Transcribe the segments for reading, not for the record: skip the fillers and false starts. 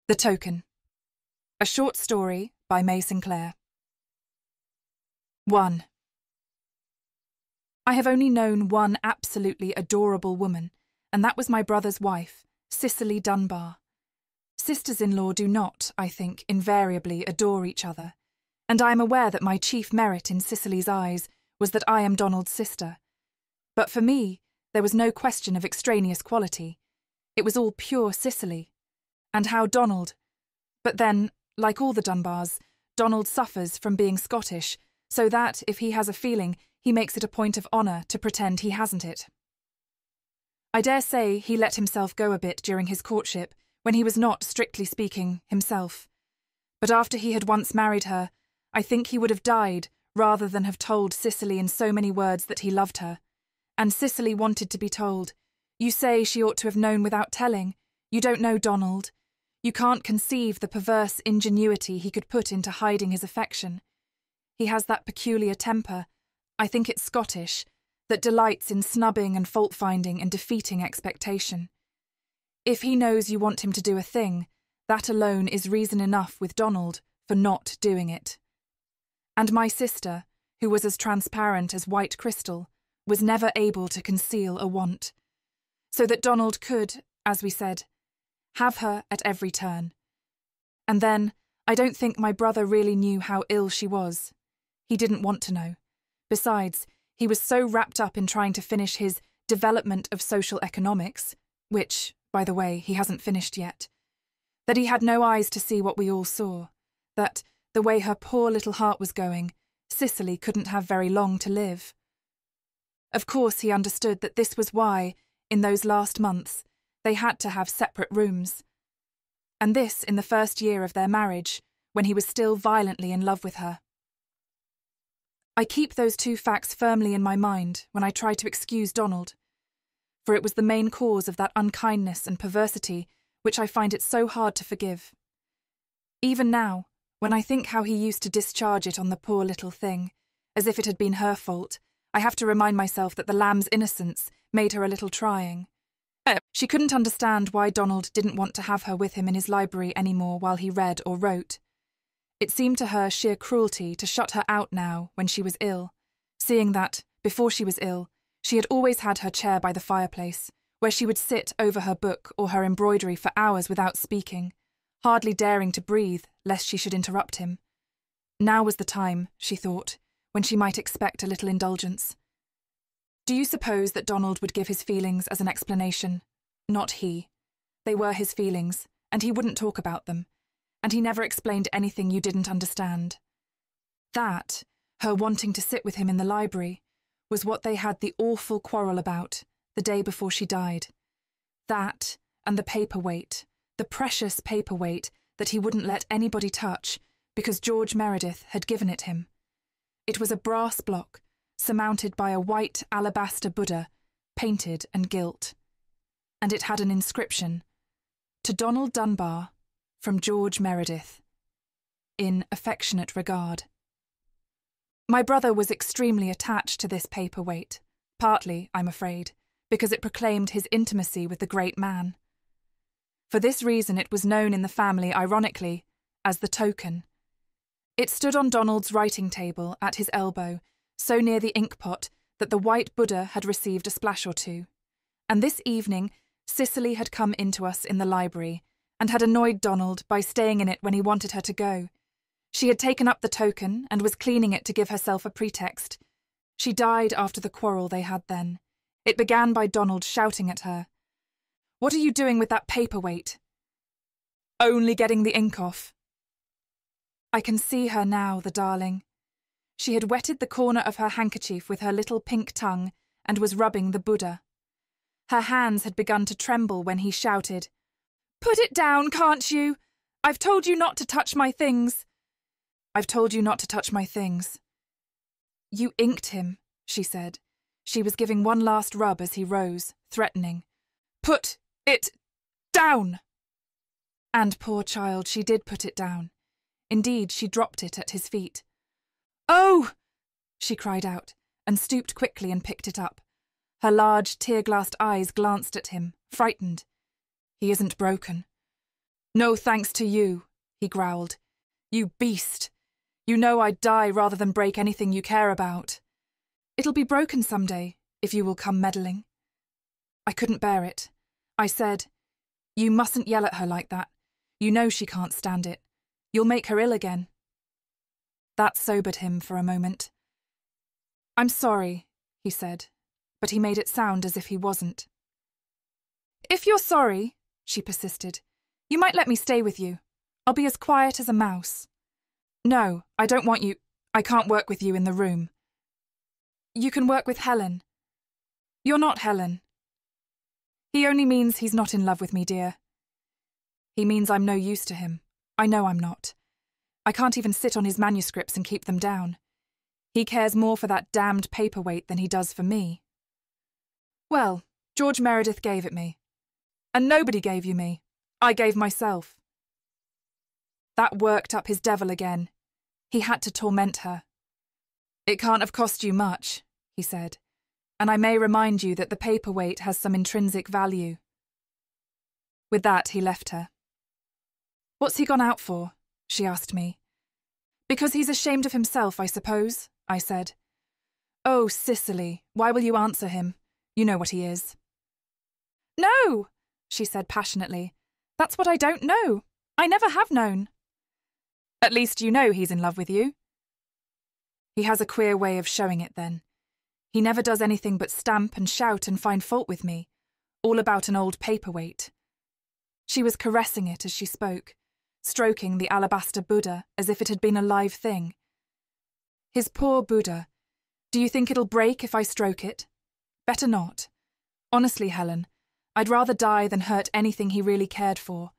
The Token. A short story by Sinclair. 1. I have only known one absolutely adorable woman, and that was my brother's wife, Cicely Dunbar. Sisters-in-law do not, I think, invariably adore each other, and I am aware that my chief merit in Cicely's eyes was that I am Donald's sister. But for me, there was no question of extraneous quality. It was all pure Cicely. And how Donald... But then, like all the Dunbars, Donald suffers from being Scottish, so that, if he has a feeling, he makes it a point of honour to pretend he hasn't it. I dare say he let himself go a bit during his courtship, when he was not, strictly speaking, himself. But after he had once married her, I think he would have died rather than have told Cicely in so many words that he loved her. And Cicely wanted to be told. You say she ought to have known without telling. You don't know Donald. You can't conceive the perverse ingenuity he could put into hiding his affection. He has that peculiar temper, I think it's Scottish, that delights in snubbing and fault-finding and defeating expectation. If he knows you want him to do a thing, that alone is reason enough with Donald for not doing it. And my sister, who was as transparent as white crystal, was never able to conceal a want. So that Donald could, as we said, have her at every turn. And then, I don't think my brother really knew how ill she was. He didn't want to know. Besides, he was so wrapped up in trying to finish his development of social economics, which, by the way, he hasn't finished yet, that he had no eyes to see what we all saw, that, the way her poor little heart was going, Cicely couldn't have very long to live. Of course he understood that this was why, in those last months, they had to have separate rooms. And this in the first year of their marriage, when he was still violently in love with her. I keep those two facts firmly in my mind when I try to excuse Donald, for it was the main cause of that unkindness and perversity which I find it so hard to forgive. Even now, when I think how he used to discharge it on the poor little thing, as if it had been her fault, I have to remind myself that the lamb's innocence made her a little trying. She couldn't understand why Donald didn't want to have her with him in his library any more while he read or wrote. It seemed to her sheer cruelty to shut her out now when she was ill, seeing that, before she was ill, she had always had her chair by the fireplace, where she would sit over her book or her embroidery for hours without speaking, hardly daring to breathe lest she should interrupt him. Now was the time, she thought, when she might expect a little indulgence. Do you suppose that Donald would give his feelings as an explanation? Not he. They were his feelings, and he wouldn't talk about them, and he never explained anything you didn't understand. That, her wanting to sit with him in the library, was what they had the awful quarrel about, the day before she died. That, and the paperweight, the precious paperweight that he wouldn't let anybody touch, because George Meredith had given it him. It was a brass block, surmounted by a white alabaster Buddha, painted and gilt. And it had an inscription, "To Donald Dunbar, from George Meredith. In affectionate regard." My brother was extremely attached to this paperweight, partly, I'm afraid, because it proclaimed his intimacy with the great man. For this reason it was known in the family, ironically, as the Token. It stood on Donald's writing table at his elbow, so near the inkpot that the white Buddha had received a splash or two. And this evening, Cicely had come into us in the library and had annoyed Donald by staying in it when he wanted her to go. She had taken up the Token and was cleaning it to give herself a pretext. She died after the quarrel they had then. It began by Donald shouting at her, "What are you doing with that paperweight?" "Only getting the ink off." I can see her now, the darling. She had wetted the corner of her handkerchief with her little pink tongue and was rubbing the Buddha. Her hands had begun to tremble when he shouted, "Put it down, can't you? I've told you not to touch my things." "I've told you not to touch my things." "You inked him," she said. She was giving one last rub as he rose, threatening. "Put it down!" And poor child, she did put it down. Indeed, she dropped it at his feet. "Oh!" she cried out, and stooped quickly and picked it up. Her large, tear-glassed eyes glanced at him, frightened. "He isn't broken." No thanks to you, he growled. You beast. You know I'd die rather than break anything you care about. It'll be broken someday, if you will come meddling. I couldn't bear it. I said, You mustn't yell at her like that. You know she can't stand it. You'll make her ill again. That sobered him for a moment. I'm sorry, he said, but he made it sound as if he wasn't. If you're sorry, she persisted, you might let me stay with you. I'll be as quiet as a mouse. No, I don't want you. I can't work with you in the room. You can work with Helen. You're not Helen. He only means he's not in love with me, dear. He means I'm no use to him. I know I'm not. I can't even sit on his manuscripts and keep them down. He cares more for that damned paperweight than he does for me. Well, George Meredith gave it me. And nobody gave you me. I gave myself. That worked up his devil again. He had to torment her. It can't have cost you much, he said, and I may remind you that the paperweight has some intrinsic value. With that, he left her. What's he gone out for? She asked me. Because he's ashamed of himself, I suppose, I said. Oh, Cicely, why will you answer him? You know what he is. No, she said passionately. That's what I don't know. I never have known. At least you know he's in love with you. He has a queer way of showing it then. He never does anything but stamp and shout and find fault with me, all about an old paperweight. She was caressing it as she spoke, stroking the alabaster Buddha as if it had been a live thing. His poor Buddha. Do you think it'll break if I stroke it? Better not. Honestly, Helen, I'd rather die than hurt anything he really cared for.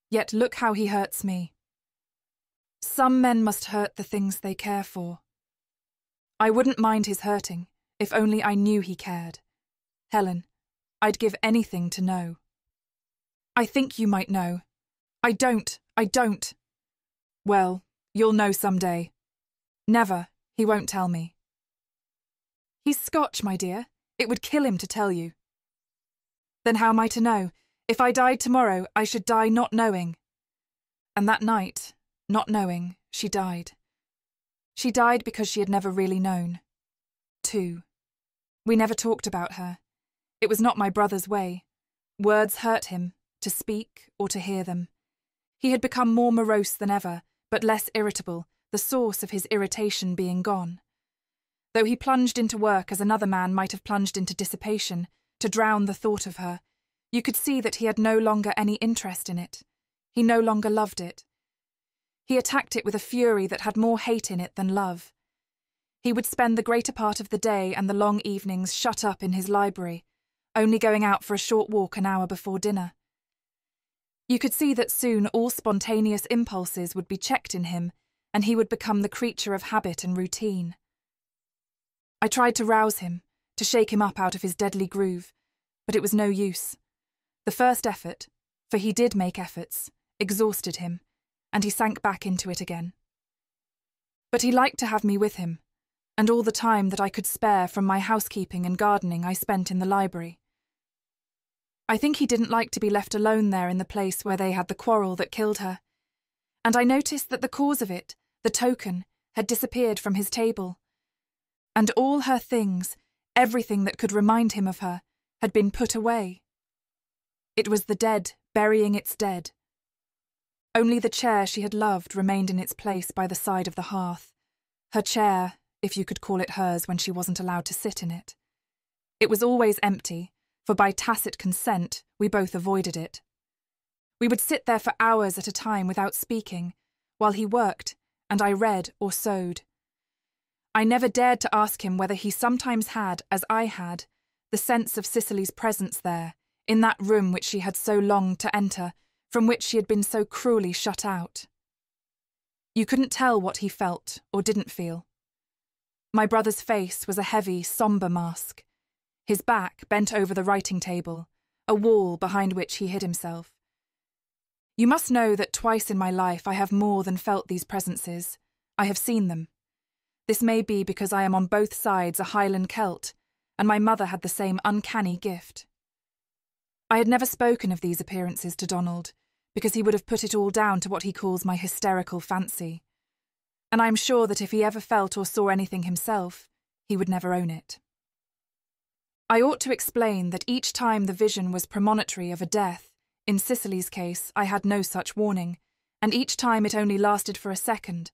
Yet look how he hurts me. Some men must hurt the things they care for. I wouldn't mind his hurting, if only I knew he cared. Helen, I'd give anything to know. I think you might know. I don't. Well, you'll know someday. Never, he won't tell me. He's Scotch, my dear. It would kill him to tell you. Then how am I to know? If I died tomorrow, I should die not knowing. And that night, not knowing, she died. She died because she had never really known. 2. We never talked about her. It was not my brother's way. Words hurt him, to speak or to hear them. He had become more morose than ever, but less irritable, the source of his irritation being gone. Though he plunged into work as another man might have plunged into dissipation, to drown the thought of her, you could see that he had no longer any interest in it. He no longer loved it. He attacked it with a fury that had more hate in it than love. He would spend the greater part of the day and the long evenings shut up in his library, only going out for a short walk an hour before dinner. You could see that soon all spontaneous impulses would be checked in him, and he would become the creature of habit and routine. I tried to rouse him, to shake him up out of his deadly groove, but it was no use. The first effort, for he did make efforts, exhausted him, and he sank back into it again. But he liked to have me with him, and all the time that I could spare from my housekeeping and gardening I spent in the library. I think he didn't like to be left alone there in the place where they had the quarrel that killed her, and I noticed that the cause of it, the token, had disappeared from his table. And all her things, everything that could remind him of her, had been put away. It was the dead burying its dead. Only the chair she had loved remained in its place by the side of the hearth. Her chair, if you could call it hers when she wasn't allowed to sit in it. It was always empty, for by tacit consent we both avoided it. We would sit there for hours at a time without speaking, while he worked, and I read or sewed. I never dared to ask him whether he sometimes had, as I had, the sense of Cicely's presence there, in that room which she had so longed to enter, from which she had been so cruelly shut out. You couldn't tell what he felt or didn't feel. My brother's face was a heavy, sombre mask, his back bent over the writing table, a wall behind which he hid himself. You must know that twice in my life I have more than felt these presences. I have seen them. This may be because I am on both sides a Highland Celt, and my mother had the same uncanny gift. I had never spoken of these appearances to Donald, because he would have put it all down to what he calls my hysterical fancy. And I am sure that if he ever felt or saw anything himself, he would never own it. I ought to explain that each time the vision was premonitory of a death, in Cicely's case I had no such warning, and each time it only lasted for a second.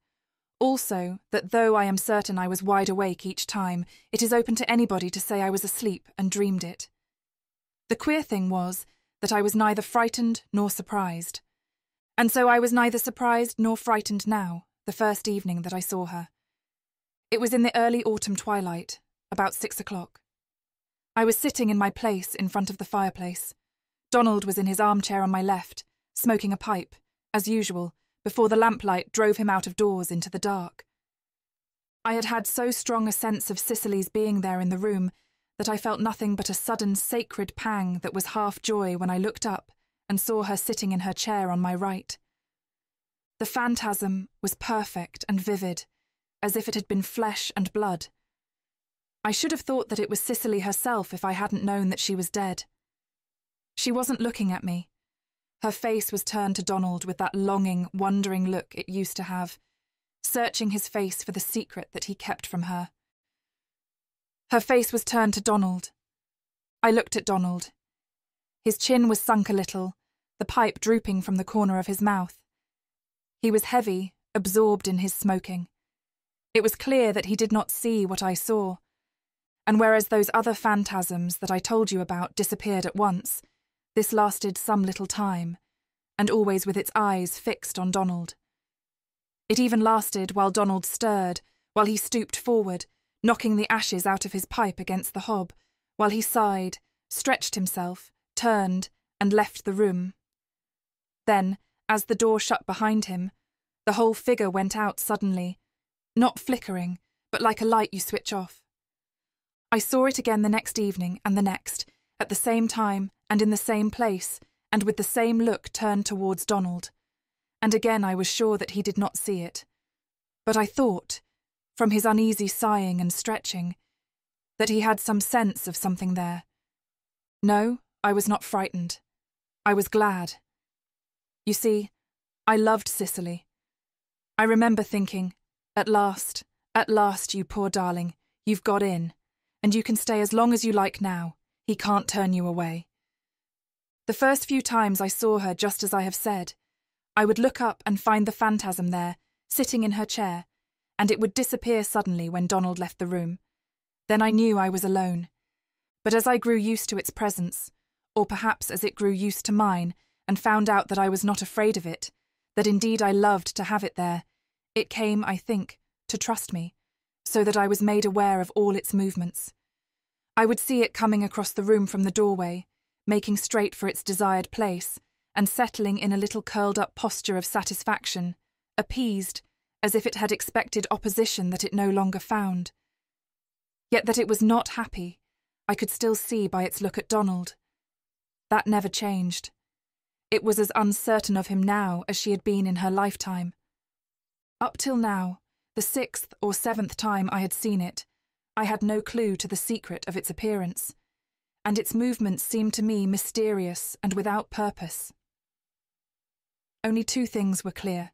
Also, that though I am certain I was wide awake each time, it is open to anybody to say I was asleep and dreamed it. The queer thing was that I was neither frightened nor surprised. And so I was neither surprised nor frightened now, the first evening that I saw her. It was in the early autumn twilight, about 6 o'clock. I was sitting in my place in front of the fireplace. Donald was in his armchair on my left, smoking a pipe, as usual, before the lamplight drove him out of doors into the dark. I had had so strong a sense of Cicely's being there in the room that I felt nothing but a sudden sacred pang that was half joy when I looked up and saw her sitting in her chair on my right. The phantasm was perfect and vivid, as if it had been flesh and blood. I should have thought that it was Cicely herself if I hadn't known that she was dead. She wasn't looking at me. Her face was turned to Donald with that longing, wondering look it used to have, searching his face for the secret that he kept from her. Her face was turned to Donald. I looked at Donald. His chin was sunk a little, the pipe drooping from the corner of his mouth. He was heavy, absorbed in his smoking. It was clear that he did not see what I saw, and whereas those other phantasms that I told you about disappeared at once, this lasted some little time, and always with its eyes fixed on Donald. It even lasted while Donald stirred, while he stooped forward, knocking the ashes out of his pipe against the hob, while he sighed, stretched himself, turned, and left the room. Then, as the door shut behind him, the whole figure went out suddenly, not flickering, but like a light you switch off. I saw it again the next evening and the next, at the same time and in the same place, and with the same look turned towards Donald. And again I was sure that he did not see it. But I thought, from his uneasy sighing and stretching, that he had some sense of something there. No, I was not frightened. I was glad. You see, I loved Cicely. I remember thinking, at last, you poor darling, you've got in, and you can stay as long as you like now. He can't turn you away. The first few times I saw her just as I have said, I would look up and find the phantasm there, sitting in her chair, and it would disappear suddenly when Donald left the room. Then I knew I was alone. But as I grew used to its presence, or perhaps as it grew used to mine, and found out that I was not afraid of it, that indeed I loved to have it there, it came, I think, to trust me, so that I was made aware of all its movements. I would see it coming across the room from the doorway, making straight for its desired place, and settling in a little curled-up posture of satisfaction, appeased, as if it had expected opposition that it no longer found. Yet that it was not happy, I could still see by its look at Donald. That never changed. It was as uncertain of him now as she had been in her lifetime. Up till now, the 6th or 7th time I had seen it, I had no clue to the secret of its appearance, and its movements seemed to me mysterious and without purpose. Only 2 things were clear.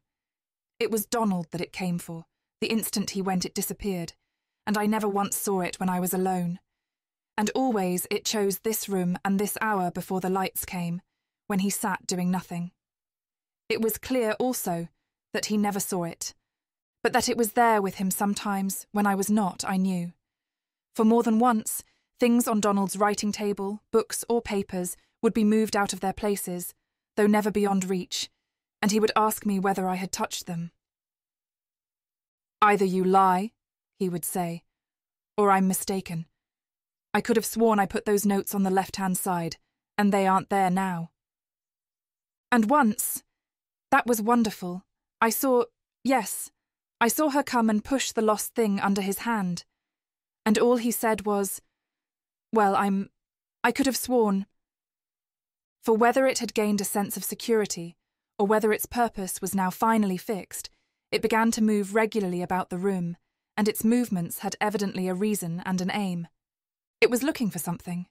It was Donald that it came for. The instant he went it disappeared, and I never once saw it when I was alone. And always it chose this room and this hour before the lights came, when he sat doing nothing. It was clear also that he never saw it, but that it was there with him sometimes when I was not, I knew. For more than once, things on Donald's writing table, books or papers, would be moved out of their places, though never beyond reach, and he would ask me whether I had touched them. "Either you lie," he would say, "or I'm mistaken. I could have sworn I put those notes on the left-hand side, and they aren't there now." And once, that was wonderful, I saw her come and push the lost thing under his hand, and all he said was, "Well, I could have sworn." For whether it had gained a sense of security, or whether its purpose was now finally fixed, it began to move regularly about the room, and its movements had evidently a reason and an aim. It was looking for something.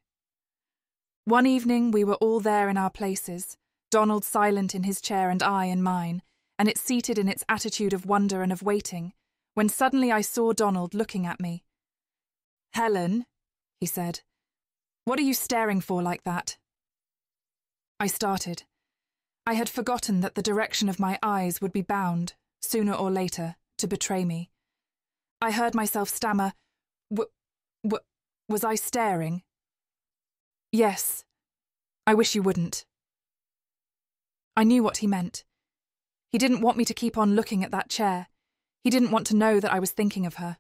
One evening we were all there in our places, Donald silent in his chair and I in mine, and it seated in its attitude of wonder and of waiting, when suddenly I saw Donald looking at me. "Helen," he said, "what are you staring for like that?" I started. I had forgotten that the direction of my eyes would be bound, sooner or later, to betray me. I heard myself stammer, was I staring? Yes. I wish you wouldn't. I knew what he meant. He didn't want me to keep on looking at that chair. He didn't want to know that I was thinking of her.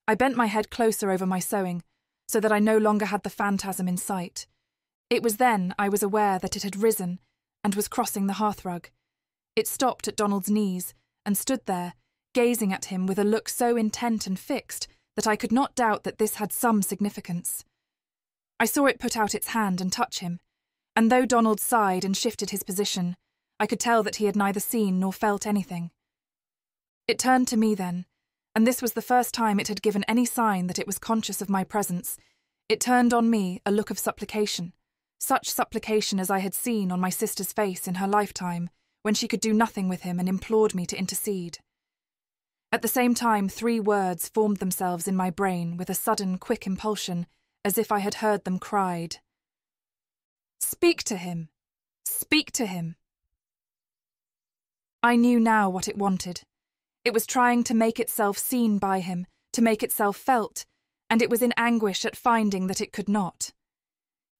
I bent my head closer over my sewing, so that I no longer had the phantasm in sight. It was then I was aware that it had risen and was crossing the hearthrug. It stopped at Donald's knees and stood there, gazing at him with a look so intent and fixed that I could not doubt that this had some significance. I saw it put out its hand and touch him, and though Donald sighed and shifted his position, I could tell that he had neither seen nor felt anything. It turned to me then, and this was the first time it had given any sign that it was conscious of my presence. It turned on me a look of supplication, such supplication as I had seen on my sister's face in her lifetime, when she could do nothing with him and implored me to intercede. At the same time, 3 words formed themselves in my brain with a sudden, quick impulsion, as if I had heard them cried. "Speak to him! Speak to him!" I knew now what it wanted. It was trying to make itself seen by him, to make itself felt, and it was in anguish at finding that it could not.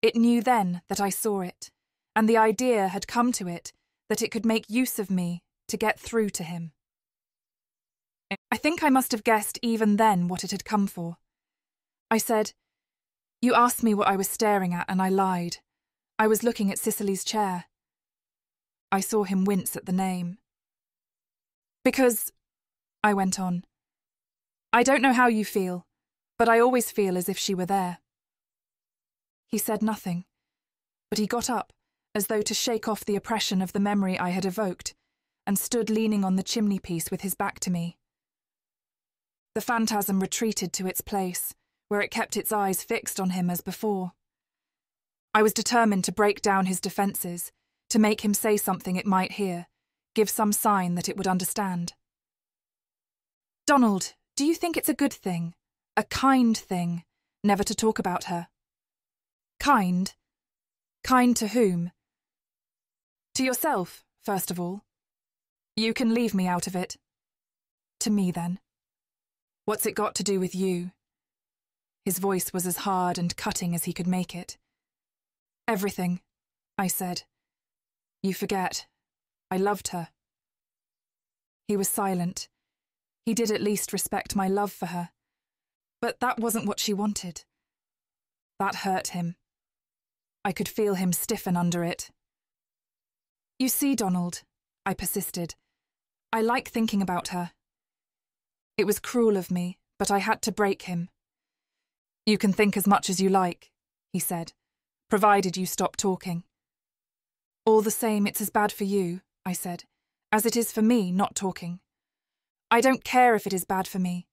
It knew then that I saw it, and the idea had come to it that it could make use of me to get through to him. I think I must have guessed even then what it had come for. I said, "You asked me what I was staring at, and I lied. I was looking at Cicely's chair." I saw him wince at the name. "Because," I went on, "I don't know how you feel, but I always feel as if she were there." He said nothing, but he got up, as though to shake off the oppression of the memory I had evoked, and stood leaning on the chimney-piece with his back to me. The phantasm retreated to its place, where it kept its eyes fixed on him as before. I was determined to break down his defences, to make him say something it might hear, give some sign that it would understand. "Donald, do you think it's a good thing, a kind thing, never to talk about her?" "Kind? Kind to whom?" "To yourself, first of all. You can leave me out of it." "To me, then." "What's it got to do with you?" His voice was as hard and cutting as he could make it. "Everything," I said. "You forget. I loved her." He was silent. He did at least respect my love for her. But that wasn't what she wanted. That hurt him. I could feel him stiffen under it. "You see, Donald," I persisted, "I like thinking about her." It was cruel of me, but I had to break him. "You can think as much as you like," he said, "provided you stop talking." "All the same, it's as bad for you," I said, "as it is for me not talking." "I don't care if it is bad for me.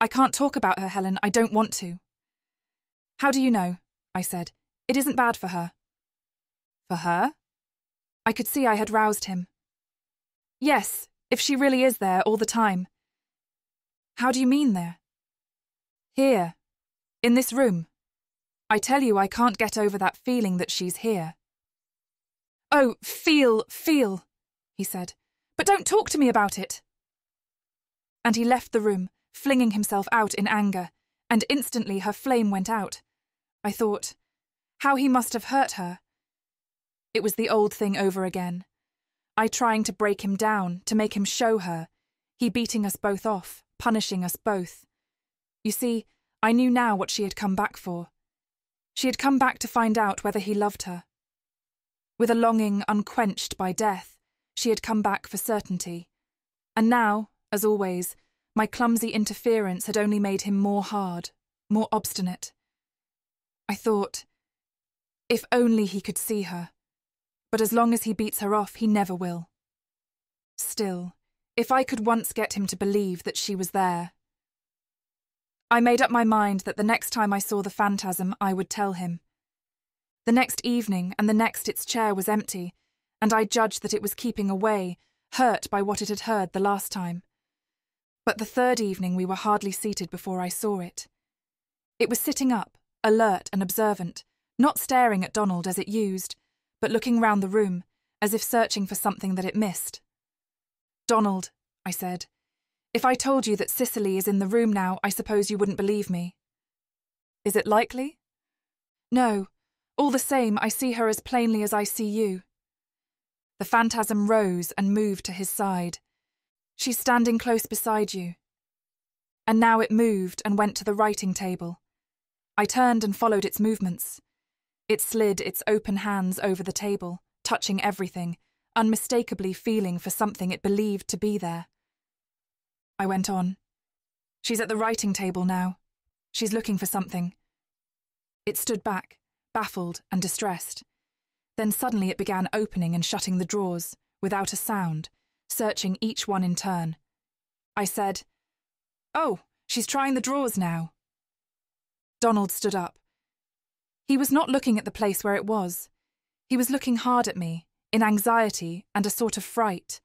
I can't talk about her, Helen, I don't want to." "How do you know?" I said. "It isn't bad for her." "For her?" I could see I had roused him. "Yes, if she really is there all the time." "How do you mean there?" "Here. In this room. I tell you I can't get over that feeling that she's here." "Oh, feel, he said. "But don't talk to me about it." And he left the room, flinging himself out in anger, and instantly her flame went out. I thought, how he must have hurt her. It was the old thing over again. I trying to break him down, to make him show her, he beating us both off, punishing us both. You see, I knew now what she had come back for. She had come back to find out whether he loved her. With a longing unquenched by death, she had come back for certainty. And now, as always, my clumsy interference had only made him more hard, more obstinate. I thought, if only he could see her. But as long as he beats her off, he never will. Still, if I could once get him to believe that she was there. I made up my mind that the next time I saw the phantasm, I would tell him. The next evening and the next its chair was empty, and I judged that it was keeping away, hurt by what it had heard the last time. But the third evening we were hardly seated before I saw it. It was sitting up, alert and observant, not staring at Donald as it used, but looking round the room, as if searching for something that it missed. "Donald," I said, "if I told you that Cicely is in the room now, I suppose you wouldn't believe me." "Is it likely?" "No. All the same, I see her as plainly as I see you." The phantasm rose and moved to his side. "She's standing close beside you." And now it moved and went to the writing table. I turned and followed its movements. It slid its open hands over the table, touching everything, unmistakably feeling for something it believed to be there. I went on. "She's at the writing table now. She's looking for something." It stood back, baffled and distressed. Then suddenly it began opening and shutting the drawers, without a sound, searching each one in turn. I said, "Oh, she's trying the drawers now." Donald stood up. He was not looking at the place where it was. He was looking hard at me, in anxiety and a sort of fright.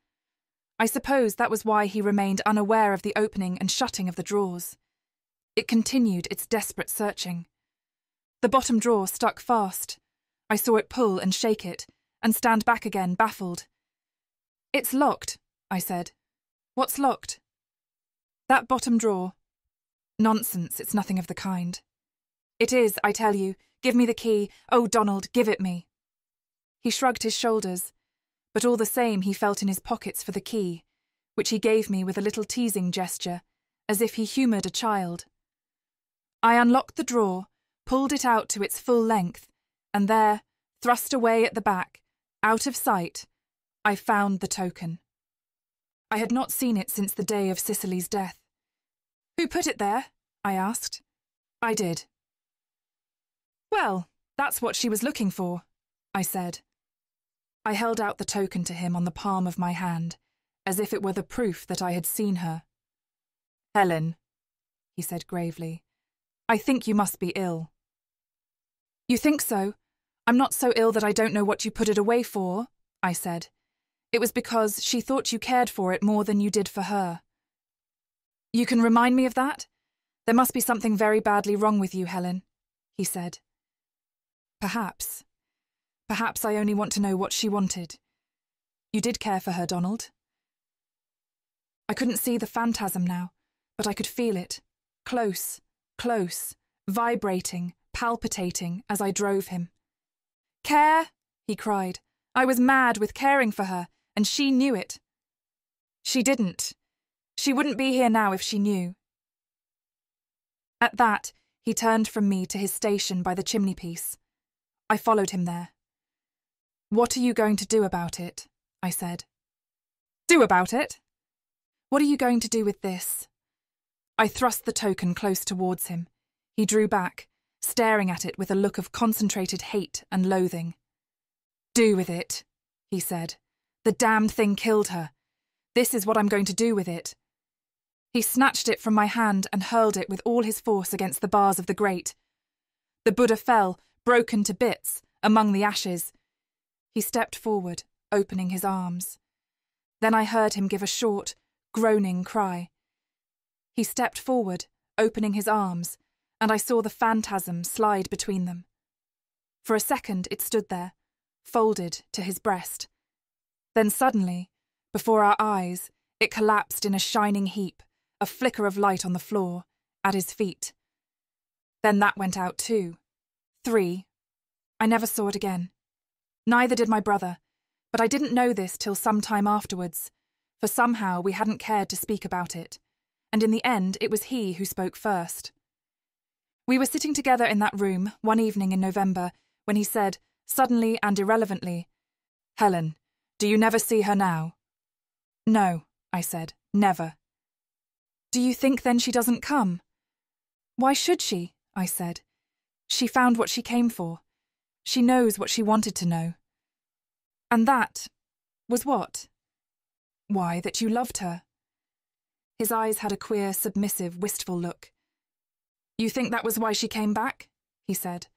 I suppose that was why he remained unaware of the opening and shutting of the drawers. It continued its desperate searching. The bottom drawer stuck fast. I saw it pull and shake it, and stand back again, baffled. "It's locked," I said. "What's locked?" "That bottom drawer." "Nonsense, it's nothing of the kind." "It is, I tell you. Give me the key. Oh, Donald, give it me." He shrugged his shoulders, but all the same he felt in his pockets for the key, which he gave me with a little teasing gesture, as if he humoured a child. I unlocked the drawer, pulled it out to its full length, and there, thrust away at the back, out of sight, I found the token. I had not seen it since the day of Cicely's death. "Who put it there?" I asked. "I did." "Well, that's what she was looking for," I said. I held out the token to him on the palm of my hand, as if it were the proof that I had seen her. "Helen," he said gravely, "I think you must be ill." "You think so? I'm not so ill that I don't know what you put it away for," I said. "It was because she thought you cared for it more than you did for her." "You can remind me of that? There must be something very badly wrong with you, Helen," he said. Perhaps. Perhaps I only want to know what she wanted. You did care for her, Donald. I couldn't see the phantasm now, but I could feel it. Close, close, vibrating, palpitating as I drove him. "Care?" he cried. "I was mad with caring for her, and she knew it." "She didn't. She wouldn't be here now if she knew." At that, he turned from me to his station by the chimney-piece. I followed him there. "What are you going to do about it?" I said. "Do about it? What are you going to do with this?" I thrust the token close towards him. He drew back, staring at it with a look of concentrated hate and loathing. "Do with it," he said. "The damned thing killed her. This is what I'm going to do with it." He snatched it from my hand and hurled it with all his force against the bars of the grate. The Buddha fell, broken to bits, among the ashes. He stepped forward, opening his arms. Then I heard him give a short, groaning cry. He stepped forward, opening his arms, and I saw the phantasm slide between them. For a second it stood there, folded to his breast. Then suddenly, before our eyes, it collapsed in a shining heap, a flicker of light on the floor, at his feet. Then that went out too. 3. I never saw it again. Neither did my brother, but I didn't know this till some time afterwards, for somehow we hadn't cared to speak about it, and in the end it was he who spoke first. We were sitting together in that room one evening in November when he said, suddenly and irrelevantly, "Helen, do you never see her now?" "No," I said, "never." "Do you think then she doesn't come?" "Why should she?" I said. "She found what she came for. She knows what she wanted to know." "And that was what?" "Why, that you loved her." His eyes had a queer, submissive, wistful look. "You think that was why she came back?" he said.